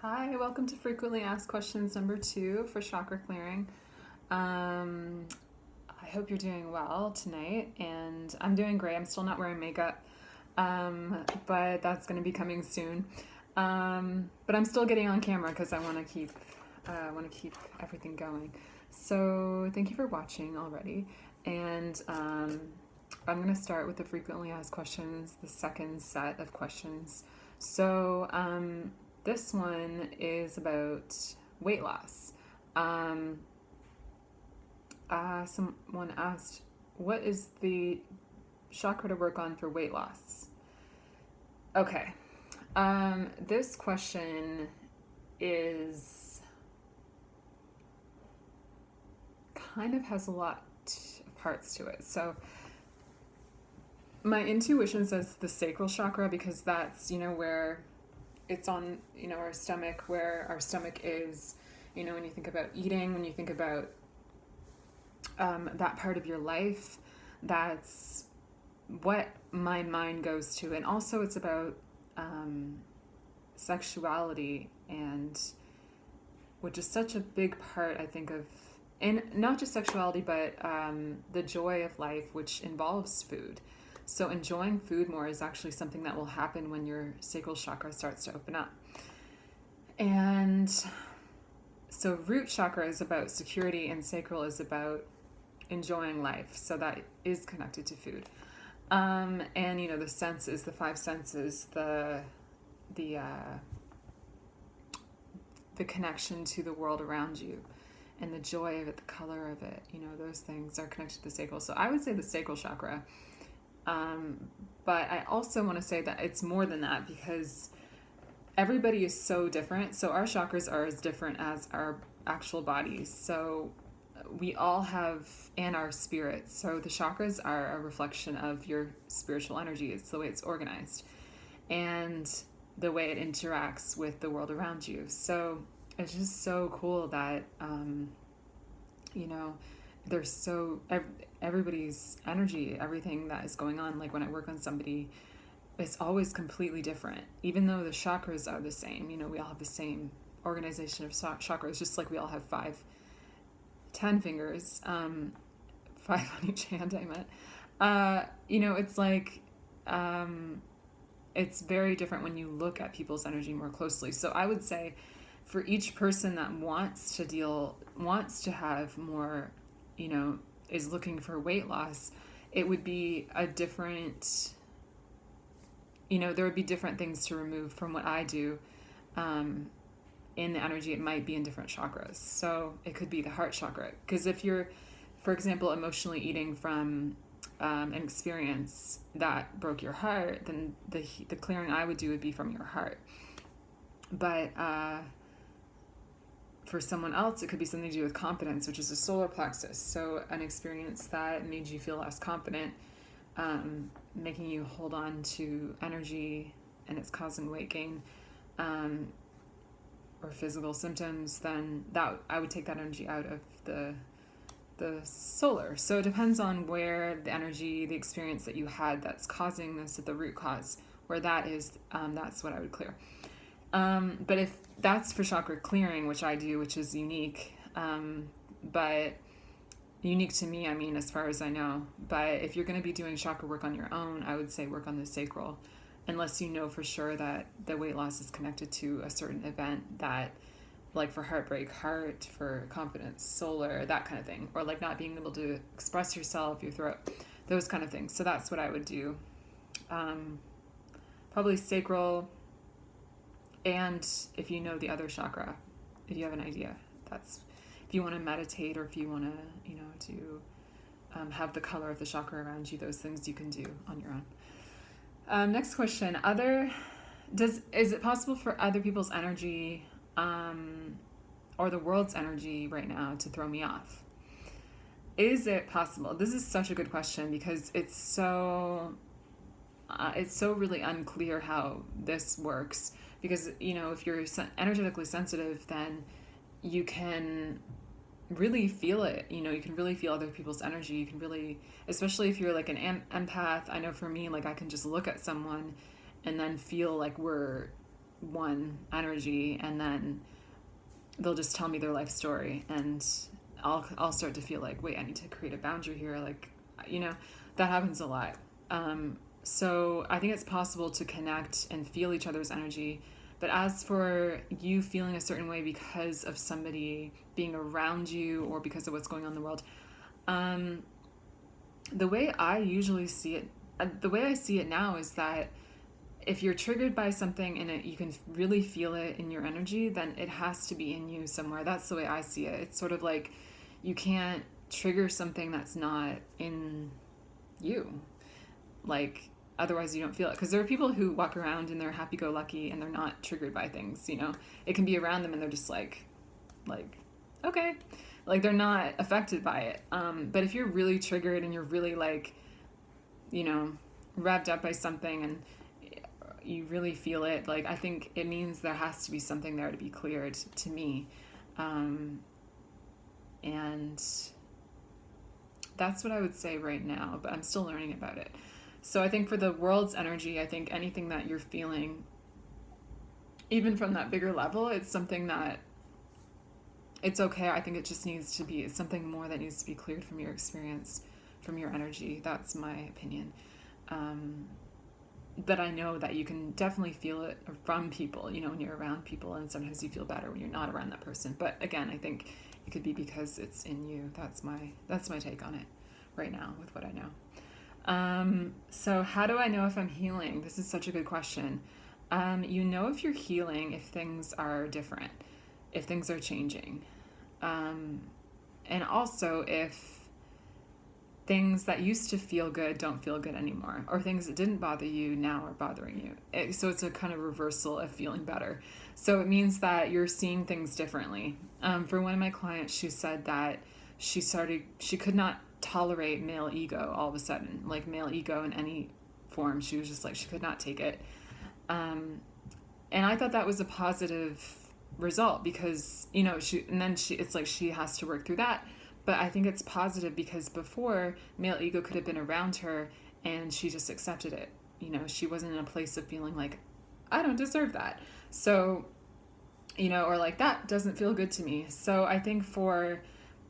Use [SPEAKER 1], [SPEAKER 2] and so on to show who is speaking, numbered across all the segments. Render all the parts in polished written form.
[SPEAKER 1] Hi, welcome to Frequently Asked Questions number 2 for chakra clearing. I hope you're doing well tonight, and I'm doing great. I'm still not wearing makeup, but that's going to be coming soon. But I'm still getting on camera because I want to keep everything going. So thank you for watching already, and I'm going to start with the frequently asked questions, the second set of questions. So this one is about weight loss. Someone asked, what is the chakra to work on for weight loss? Okay. This question is kind of has a lot of parts to it. So my intuition says the sacral chakra because that's, where it's on, our stomach, where our stomach is, when you think about eating, when you think about that part of your life, that's what my mind goes to. And also it's about sexuality, and which is such a big part, I think, of, and not just sexuality, but the joy of life, which involves food. So enjoying food more is actually something that will happen when your sacral chakra starts to open up. And so root chakra is about security, and sacral is about enjoying life. So that is connected to food. And the senses, the five senses, the connection to the world around you, and the joy of it, the color of it, those things are connected to the sacral. So I would say the sacral chakra. But I also want to say that it's more than that, because everybody is so different. So our chakras are as different as our actual bodies. So we all have, and our spirits. So the chakras are a reflection of your spiritual energy. It's the way it's organized and the way it interacts with the world around you. So it's just so cool that, there's so everybody's energy, everything that is going on. Like when I work on somebody, it's always completely different, even though the chakras are the same. We all have the same organization of chakras, just like we all have 10 fingers, 5 on each hand, I meant. It's like, it's very different when you look at people's energy more closely. So I would say for each person that wants to have more, is looking for weight loss, it would be a different, there would be different things to remove from what I do. In the energy, it might be in different chakras. So it could be the heart chakra, because if you're, for example, emotionally eating from an experience that broke your heart, then the clearing I would do would be from your heart. But for someone else, it could be something to do with confidence, which is a solar plexus. So an experience that made you feel less confident, making you hold on to energy, and it's causing weight gain, or physical symptoms, then that I would take that energy out of the solar. So it depends on where the energy, the experience that you had that's causing this at the root cause, where that is, that's what I would clear. But if that's for chakra clearing, which I do, which is unique, but unique to me, as far as I know. But if you're going to be doing chakra work on your own, I would say work on the sacral, unless you know for sure that the weight loss is connected to a certain event, that, like for heartbreak, heart, for confidence, solar, that kind of thing, or like not being able to express yourself, your throat, those kind of things. So that's what I would do. Probably sacral. And if you know the other chakra, if you have an idea, that's, if you want to meditate, or if you want to, to have the color of the chakra around you, those things you can do on your own. Next question. Is it possible for other people's energy, or the world's energy right now, to throw me off? Is it possible? This is such a good question, because it's so really unclear how this works. Because, if you're energetically sensitive, then you can really feel it. You can really feel other people's energy. You can really, especially if you're like an empath. I know for me, like I can just look at someone and then feel like we're one energy, and then they'll just tell me their life story, and I'll start to feel like, wait, I need to create a boundary here. Like, that happens a lot. So I think it's possible to connect and feel each other's energy. But as for you feeling a certain way because of somebody being around you or because of what's going on in the world, the way I usually see it, the way I see it now is that if you're triggered by something and you can really feel it in your energy, then it has to be in you somewhere. That's the way I see it. It's sort of like you can't trigger something that's not in you. Like, otherwise you don't feel it. Because there are people who walk around and they're happy-go-lucky and they're not triggered by things, It can be around them and they're just like, okay. Like, they're not affected by it. But if you're really triggered and you're really, like, revved up by something and you really feel it, like, I think it means there has to be something there to be cleared, to me. And that's what I would say right now, but I'm still learning about it. So I think for the world's energy, I think anything that you're feeling, even from that bigger level, it's something that it's okay. I think it just needs to be, it's something more that needs to be cleared from your experience, from your energy. That's my opinion. But I know that you can definitely feel it from people, when you're around people, and sometimes you feel better when you're not around that person. But again, I think it could be because it's in you. That's my take on it right now with what I know. So how do I know if I'm healing? This is such a good question. If you're healing, if things are different, if things are changing. And also if things that used to feel good don't feel good anymore, or things that didn't bother you now are bothering you. So it's a kind of reversal of feeling better. So it means that you're seeing things differently. For one of my clients, she said that she could not tolerate male ego all of a sudden, like male ego in any form. She was just like, she could not take it. And I thought that was a positive result because, it's like she has to work through that. But I think it's positive because before, male ego could have been around her and she just accepted it. She wasn't in a place of feeling like, I don't deserve that. So, or like, that doesn't feel good to me. So I think for,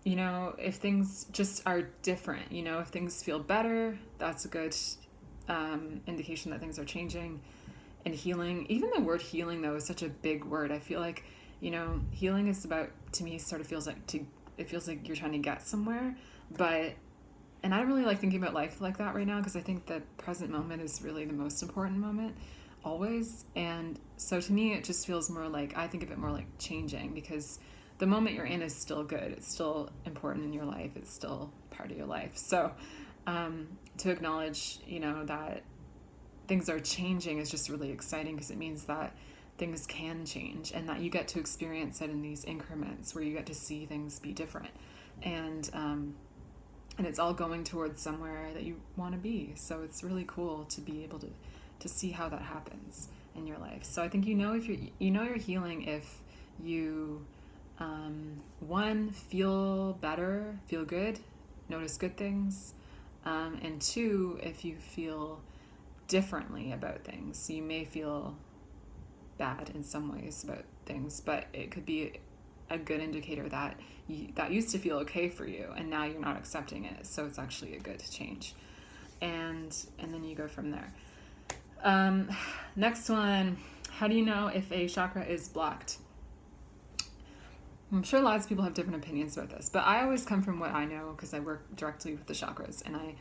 [SPEAKER 1] if things just are different, if things feel better, that's a good indication that things are changing and healing. Even the word healing, though, is such a big word. I feel like, healing is about, to me, sort of feels like it feels like you're trying to get somewhere, and I don't really like thinking about life like that right now because I think the present moment is really the most important moment always. And so to me, it just feels more like, I think of it more like changing, because the moment you're in is still good. It's still important in your life. It's still part of your life. So to acknowledge, that things are changing is just really exciting because it means that things can change and that you get to experience it in these increments where you get to see things be different, and it's all going towards somewhere that you want to be. So it's really cool to be able to see how that happens in your life. So I think if you're healing if you one, feel better, feel good, notice good things, and two, if you feel differently about things. So you may feel bad in some ways about things, but it could be a good indicator that that used to feel okay for you and now you're not accepting it, so it's actually a good change, and then you go from there. Next one, how do you know if a chakra is blocked? I'm sure lots of people have different opinions about this, but I always come from what I know because I work directly with the chakras and I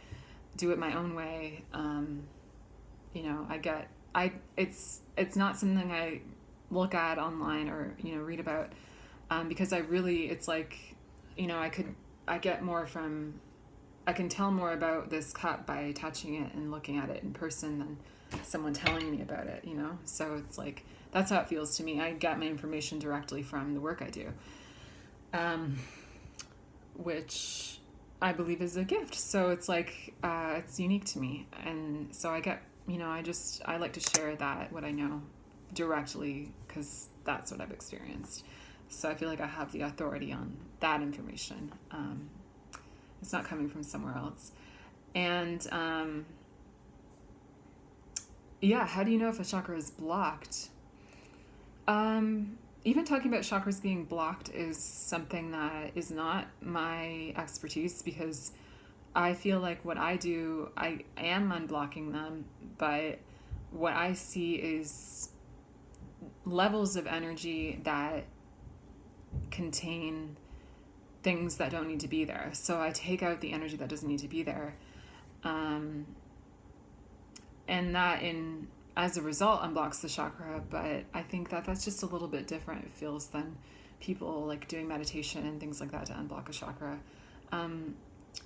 [SPEAKER 1] do it my own way. It's not something I look at online or, read about, because it's like, I can tell more about this cup by touching it and looking at it in person than someone telling me about it, so it's like, that's how it feels to me. I get my information directly from the work I do, which I believe is a gift. So it's like, it's unique to me. And so I get, I like to share what I know directly because that's what I've experienced. So I feel like I have the authority on that information. It's not coming from somewhere else. And how do you know if a chakra is blocked? Even talking about chakras being blocked is something that is not my expertise, because I feel like what I do, I am unblocking them, but what I see is levels of energy that contain things that don't need to be there. So I take out the energy that doesn't need to be there. And that as a result unblocks the chakra, but I think that that's just a little bit different, it feels, than people like doing meditation and things like that to unblock a chakra.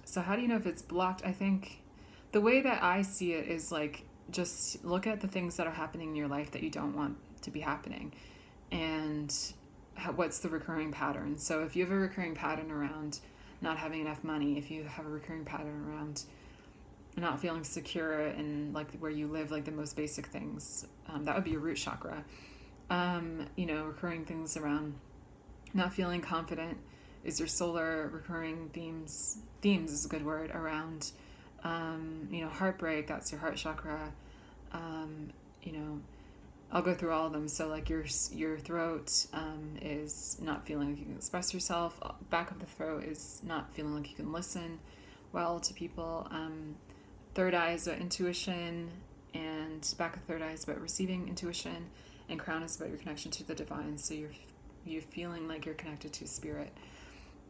[SPEAKER 1] So how do you know if it's blocked? I think the way that I see it is like, just look at the things that are happening in your life that you don't want to be happening, and what's the recurring pattern. So if you have a recurring pattern around not having enough money, if you have a recurring pattern around not feeling secure in like where you live, like the most basic things, that would be your root chakra. Recurring things around not feeling confident is your solar. Recurring themes is a good word, around heartbreak, that's your heart chakra. I'll go through all of them. So like your throat is not feeling like you can express yourself. Back of the throat is not feeling like you can listen well to people. Third eye is about intuition, and back of third eye is about receiving intuition, and crown is about your connection to the divine. So you're feeling like you're connected to spirit.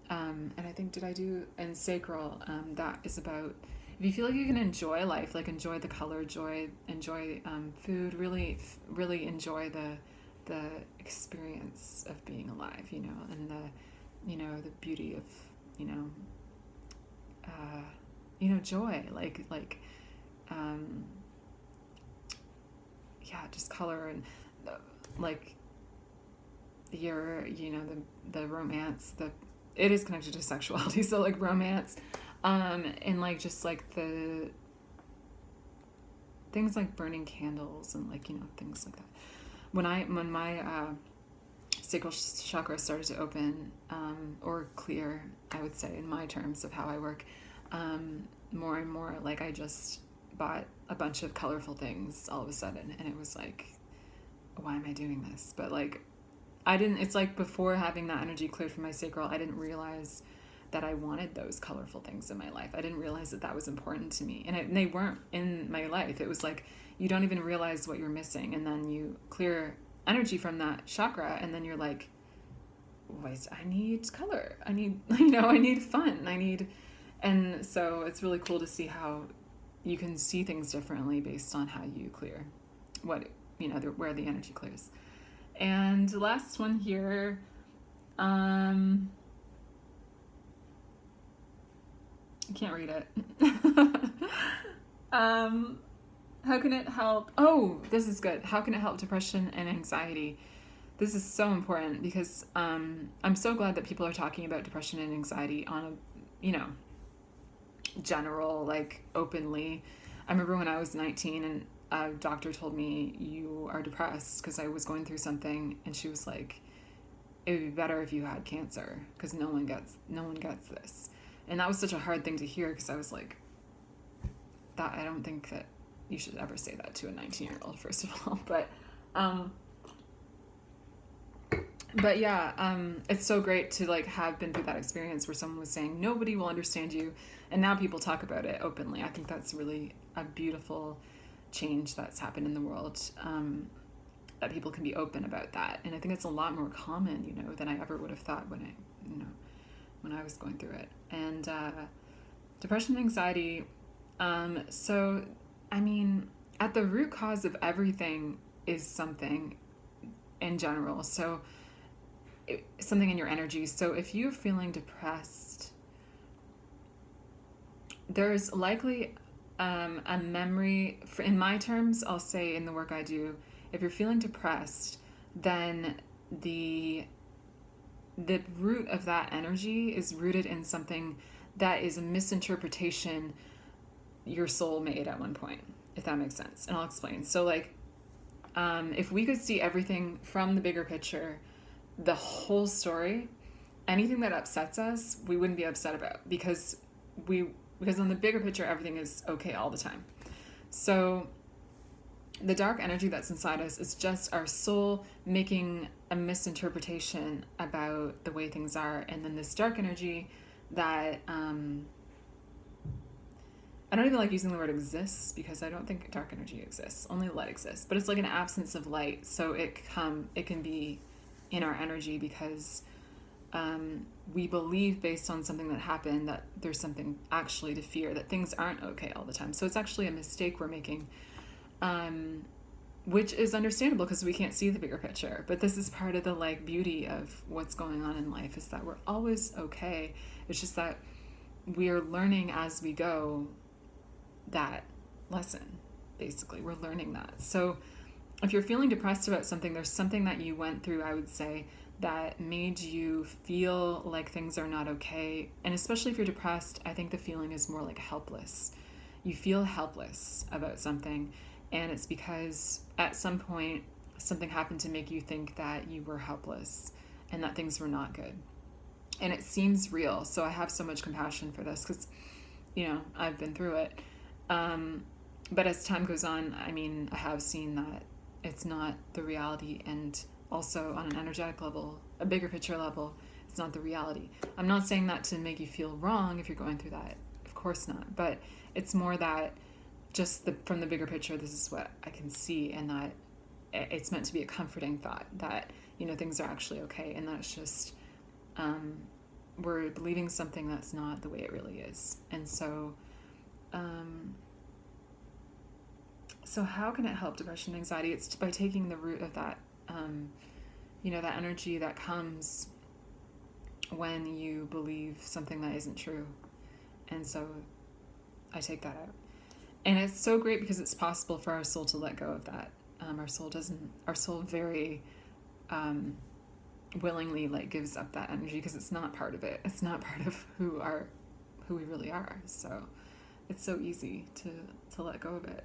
[SPEAKER 1] And I think, and sacral, that is about, if you feel like you can enjoy life, like enjoy the color, enjoy food, really, really enjoy the experience of being alive, and the beauty of, joy, just color, and like your, the romance, it is connected to sexuality. So like romance, and like just like the things like burning candles and like, things like that. When my sacral chakra started to open, or clear, I would say, in my terms of how I work, more and more, like I just bought a bunch of colorful things all of a sudden, and it was like, why am I doing this? But like, it's like before having that energy cleared from my sacral, I didn't realize that I wanted those colorful things in my life. I didn't realize that was important to me, and they weren't in my life. It was like, you don't even realize what you're missing, and then you clear energy from that chakra, and then you're like, wait, I need color, I need I need fun, and so it's really cool to see how you can see things differently based on how you clear where the energy clears. And the last one here, I can't read it. How can it help? Oh, this is good. How can it help depression and anxiety? This is so important, because I'm so glad that people are talking about depression and anxiety on a, general, like openly. I remember when I was 19 and a doctor told me, you are depressed, because I was going through something, and she was like, it would be better if you had cancer, because no one gets this. And that was such a hard thing to hear, because I was like, that, I don't think that you should ever say that to a 19-year-old, first of all. But yeah, it's so great to like have been through that experience where someone was saying nobody will understand you, and now people talk about it openly. I think that's really a beautiful change that's happened in the world, that people can be open about that. And I think it's a lot more common, than I ever would have thought when I was going through it. And depression and anxiety, so I mean, at the root cause of everything is something in general. So something in your energy. So if you're feeling depressed, there's likely a memory, in my terms, I'll say in the work I do, if you're feeling depressed, then the root of that energy is rooted in something that is a misinterpretation your soul made at one point, if that makes sense. And I'll explain. So like, if we could see everything from the bigger picture, the whole story, anything that upsets us, we wouldn't be upset about, because on the bigger picture, everything is okay all the time. So the dark energy that's inside us is just our soul making a misinterpretation about the way things are. And then this dark energy that I don't even like using the word exists, because I don't think dark energy exists. Only light exists, but it's like an absence of light. So it can be in our energy because we believe, based on something that happened, that there's something actually to fear, that things aren't okay all the time. So it's actually a mistake we're making, which is understandable because we can't see the bigger picture. But this is part of the like beauty of what's going on in life, is that we're always okay. It's just that we are learning as we go that lesson. Basically, we're learning that. So if you're feeling depressed about something, there's something that you went through, I would say, that made you feel like things are not okay. And especially if you're depressed, I think the feeling is more like helpless. You feel helpless about something, and it's because at some point something happened to make you think that you were helpless and that things were not good. And it seems real. So I have so much compassion for this because, I've been through it. But as time goes on, I mean, I have seen that it's not the reality, and also on an energetic level, a bigger picture level, it's not the reality. I'm not saying that to make you feel wrong if you're going through that. Of course not. But it's more that just from the bigger picture, this is what I can see, and that it's meant to be a comforting thought that, things are actually okay, and that it's just we're believing something that's not the way it really is. And so so how can it help depression and anxiety? It's by taking the root of that, that energy that comes when you believe something that isn't true. And so I take that out. And it's so great because it's possible for our soul to let go of that. Our soul very willingly gives up that energy because it's not part of it. It's not part of who we really are. So it's so easy to let go of it.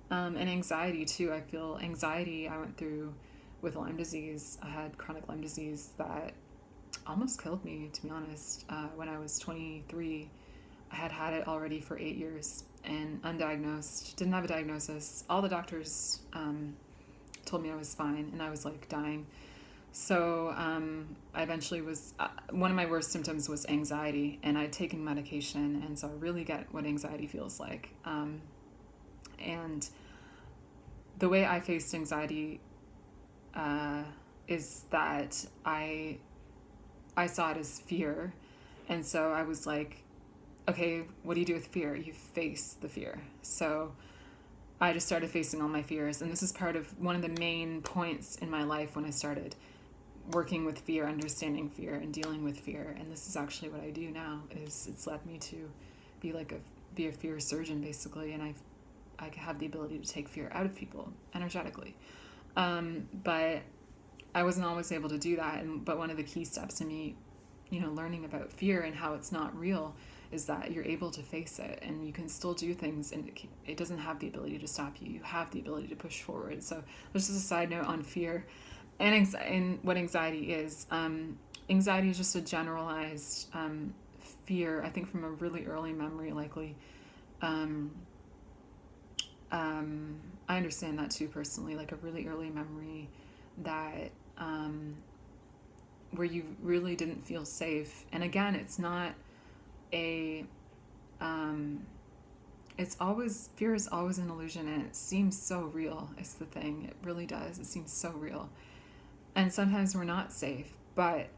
[SPEAKER 1] And anxiety too. I feel anxiety I went through with Lyme disease. I had chronic Lyme disease that almost killed me, to be honest. When I was 23, I had it already for 8 years and undiagnosed, didn't have a diagnosis. All the doctors told me I was fine, and I was dying. So I eventually was, one of my worst symptoms was anxiety, and I'd taken medication, and so I really get what anxiety feels like. And the way I faced anxiety is that I saw it as fear. And so I was like, okay, what do you do with fear? You face the fear. So I just started facing all my fears. And this is part of one of the main points in my life when I started working with fear, understanding fear, and dealing with fear. And this is actually what I do now. It's led me to be a fear surgeon, basically. And I have the ability to take fear out of people energetically. But I wasn't always able to do that. But one of the key steps in me, learning about fear and how it's not real, is that you're able to face it, and you can still do things, and it doesn't have the ability to stop you. You have the ability to push forward. So this is a side note on fear and what anxiety is. Anxiety is just a generalized fear, I think from a really early memory, likely. I understand that too personally, a really early memory that where you really didn't feel safe. And again, it's not fear is always an illusion, and it seems so real. It's the thing. It really does. It seems so real. And sometimes we're not safe, but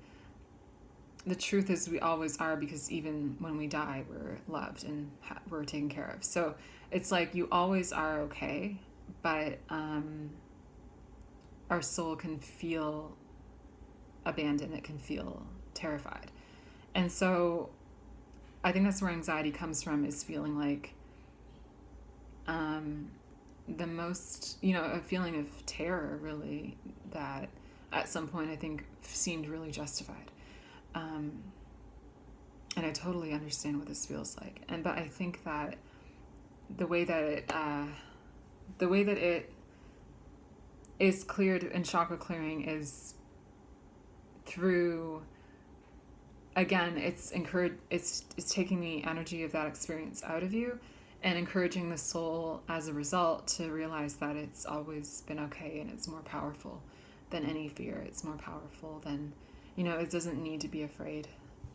[SPEAKER 1] the truth is we always are, because even when we die, we're loved and we're taken care of. So it's you always are okay, but our soul can feel abandoned. It can feel terrified. And so I think that's where anxiety comes from, is feeling the most, a feeling of terror, really, that at some point I think seemed really justified. And I totally understand what this feels like. But I think that the way that it is cleared in chakra clearing is through, again, it's taking the energy of that experience out of you and encouraging the soul as a result to realize that it's always been okay, and it's more powerful than any fear. It's more powerful than, it doesn't need to be afraid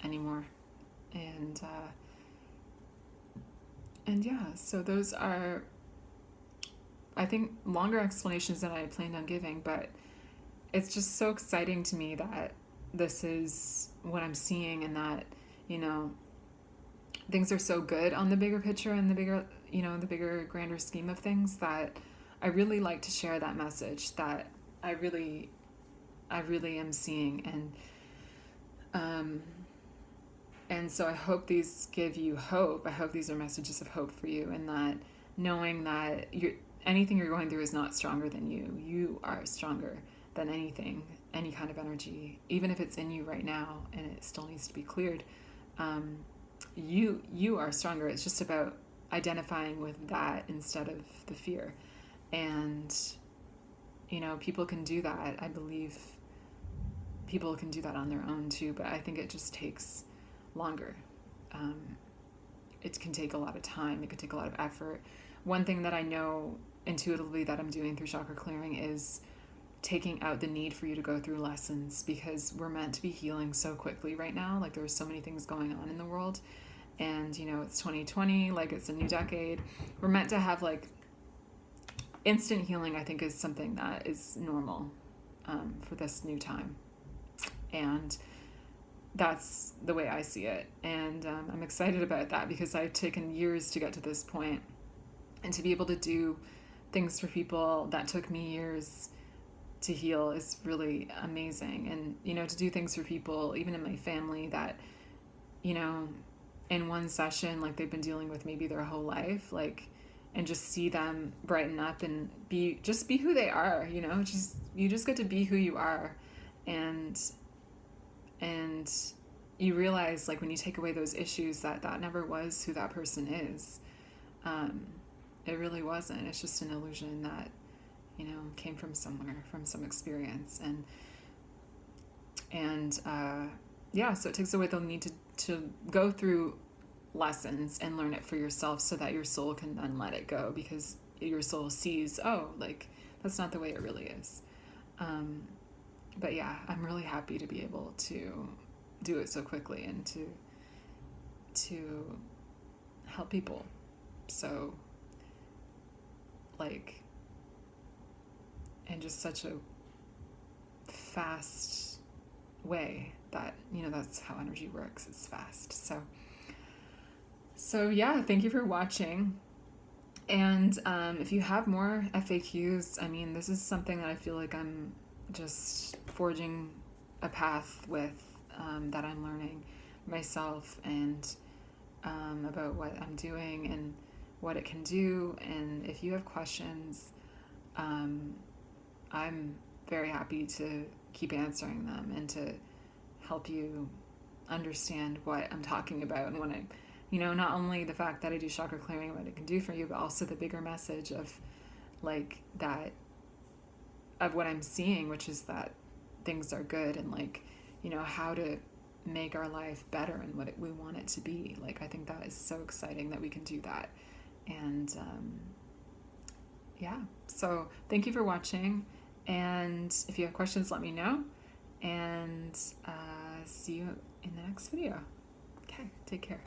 [SPEAKER 1] anymore. And yeah, so those are, I think, longer explanations than I had planned on giving, but it's just so exciting to me that this is what I'm seeing, and that, things are so good on the bigger picture and the bigger, grander scheme of things, that I really like to share that message that I really am seeing. And so I hope these give you hope. I hope these are messages of hope for you, and that knowing that anything you're going through is not stronger than you. You are stronger than anything, any kind of energy, even if it's in you right now and it still needs to be cleared. You are stronger. It's just about identifying with that instead of the fear. And people can do that. I believe people can do that on their own too, but I think it just takes longer. It can take a lot of time. It can take a lot of effort. One thing that I know intuitively that I'm doing through chakra clearing is taking out the need for you to go through lessons, because we're meant to be healing so quickly right now. Like, there's so many things going on in the world, and it's 2020, like it's a new decade. We're meant to have like instant healing. I think is something that is normal for this new time, and that's the way I see it. And I'm excited about that, because I've taken years to get to this point, and to be able to do things for people that took me years to heal is really amazing. And to do things for people, even in my family, that in one session, like, they've been dealing with maybe their whole life, like, and just see them brighten up and be who they are. You just get to be who you are. And you realize, like, when you take away those issues, that never was who that person is. It really wasn't. It's just an illusion that came from somewhere, from some experience. And yeah, so it takes away the need to go through lessons and learn it for yourself, so that your soul can then let it go, because your soul sees, oh, like, that's not the way it really is. But yeah, I'm really happy to be able to do it so quickly, and to help people. So, like, in just such a fast way that, that's how energy works. It's fast. So yeah, thank you for watching. And if you have more FAQs, I mean, this is something that I feel like I'm just forging a path with, that I'm learning myself, and about what I'm doing and what it can do. And if you have questions, I'm very happy to keep answering them, and to help you understand what I'm talking about, and what I'm, not only the fact that I do chakra clearing, what it can do for you, but also the bigger message of, like, that, of what I'm seeing, which is that things are good, and, like, how to make our life better and what we want it to be. Like, I think that is so exciting that we can do that. And yeah, so thank you for watching. And if you have questions, let me know. And see you in the next video. Okay, take care.